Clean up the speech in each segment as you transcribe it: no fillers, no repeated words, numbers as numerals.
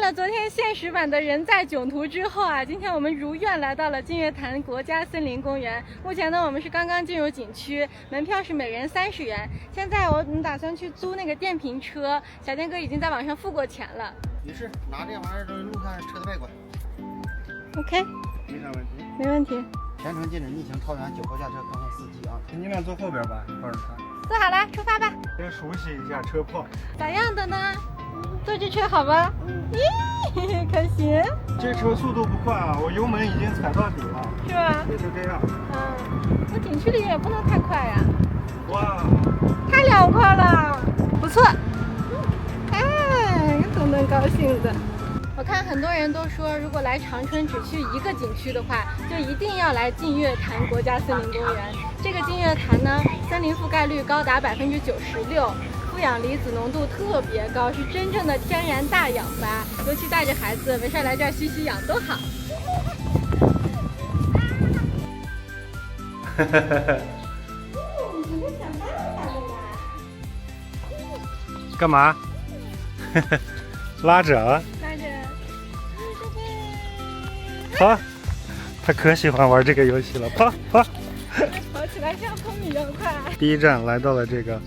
了昨天现实版的人在囧途之后啊，今天我们如愿来到了净月潭国家森林公园。目前呢，我们是刚刚进入景区，门票是每人30元。现在我们打算去租那个电瓶车，小健哥已经在网上付过钱了。没事，拿这玩意儿都路上车的外管。OK， 没啥问题。没问题。全程禁止逆行超员，酒后驾车看看司机啊。你俩坐后边吧，抱着他。坐好了，出发吧。先熟悉一下车况。咋样的呢？坐这车好吧？咦，可行。这车速度不快啊，我油门已经踩到底了。是吧？也就这样。那景区里也不能太快呀。哇，太辽阔了，不错。哎，东东高兴的。我看很多人都说，如果来长春只去一个景区的话，就一定要来净月潭国家森林公园。这个净月潭呢，森林覆盖率高达96%，负氧离子浓度特别高，是真正的天然大氧吧。尤其带着孩子，没事来这儿吸吸氧多好。哈哈哈哈。干嘛？拉着啊。跑！他可喜欢玩这个游戏了，跑！跑起来像风一样快。第一站来到了这个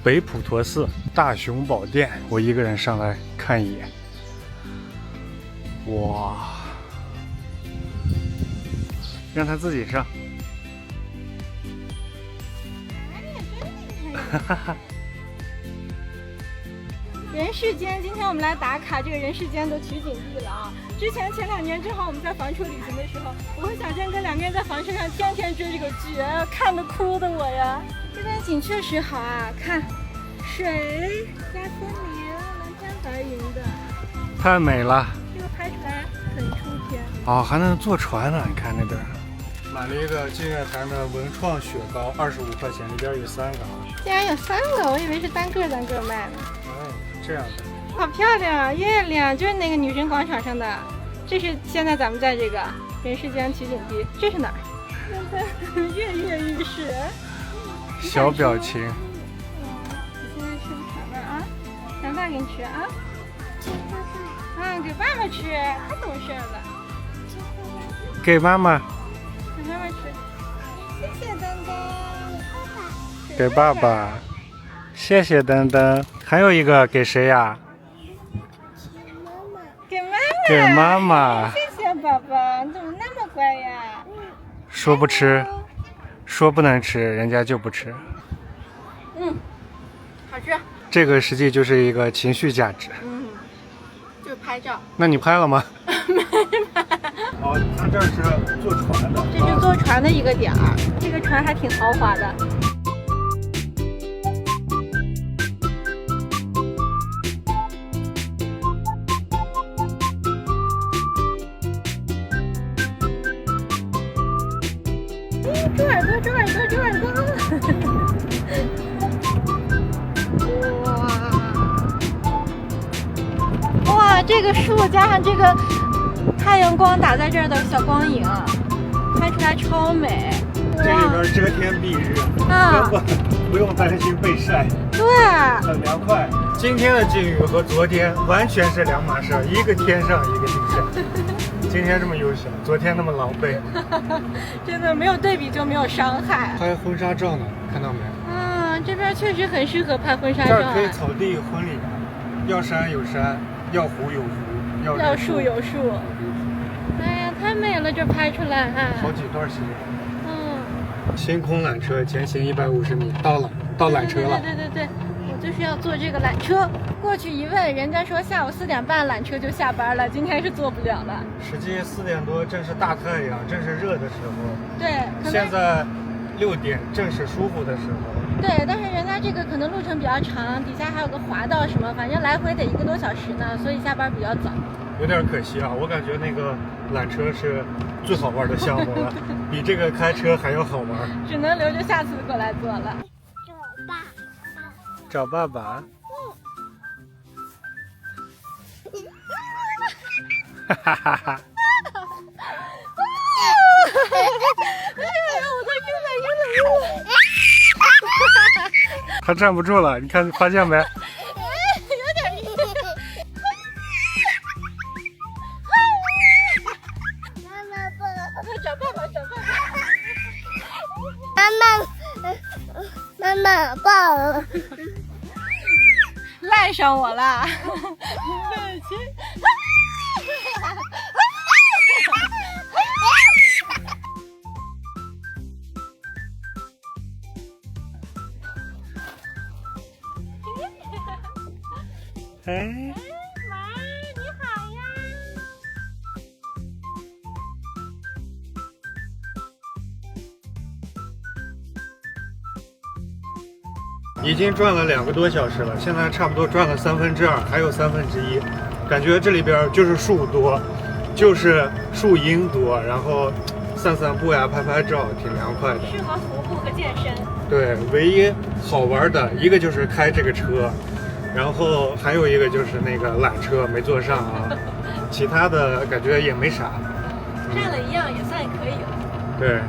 北普陀寺大雄宝殿，我一个人上来看一眼。哇！让他自己上。哈哈哈。人世间，今天我们来打卡这个人世间的取景地了啊！之前前2年正好我们在房车旅行的时候，我和小健哥2个人在房车上天天追这个剧，看得哭的我呀。这边景确实好啊，看水加森林，蓝天白云的，太美了。这个拍出来很出片。哦，还能坐船呢，你看那边。买了一个净月潭的文创雪糕，25块钱，里边有3个啊。竟然有3个，我以为是单个卖呢。哦，这样的。好漂亮啊！月亮就是那个女神广场上的，这是现在咱们在这个人世间取景地，这是哪儿？跃跃欲试。小表情。你现在吃不馋了啊？长大给你吃啊？给爸爸吃，太懂事了。给妈妈。给妈妈吃。谢谢丹丹。给爸爸。谢谢丹丹。还有一个给谁呀？给妈妈。谢谢宝宝，你怎么那么乖呀？说不吃，说不能吃，人家就不吃。好吃。这个实际就是一个情绪价值。就是拍照。那你拍了吗？没拍。哦，他这是坐船的。这是坐船的一个点儿，这个船还挺豪华的。猪耳朵，猪耳朵，猪耳朵！哇，这个树加上这个太阳光打在这儿的小光影，拍出来超美。这里边遮天蔽日啊，不用担心被晒。对，很凉快。今天的境遇和昨天完全是两码事，一个天上，一个地下。今天这么悠闲，昨天那么狼狈。真的没有对比就没有伤害。拍婚纱照呢，看到没？这边确实很适合拍婚纱照。这儿可以草地婚礼，要山有山，要湖有湖，要树有树。哎呀，太美了，这拍出来好几段戏。星空缆车前行150米，到缆车了。对，我就是要坐这个缆车。过去一问，人家说下午4点半缆车就下班了，今天是坐不了了。实际4点多正是大太阳，正是热的时候。对，现在6点正是舒服的时候。对，但是人家这个可能路程比较长，底下还有个滑道什么，反正来回得1个多小时呢，所以下班比较早。有点可惜啊，我感觉那个缆车是最好玩的项目了，比这个开车还要好玩。只能留着下次过来坐了。找爸爸。哈哈哈哈！我都晕了！他站不住了，你看，发现没？有点晕。妈爸。赖上我了。哎，妈，你好呀。已经转了2个多小时了，现在差不多转了2/3，还有1/3，感觉这里边就是树多，就是树荫多，然后散散步呀，拍拍照，挺凉快的。适合徒步和健身。对，唯一好玩的一个就是开这个车，然后还有一个就是那个缆车没坐上啊，其他的感觉也没啥。占了一样也算可以了。对。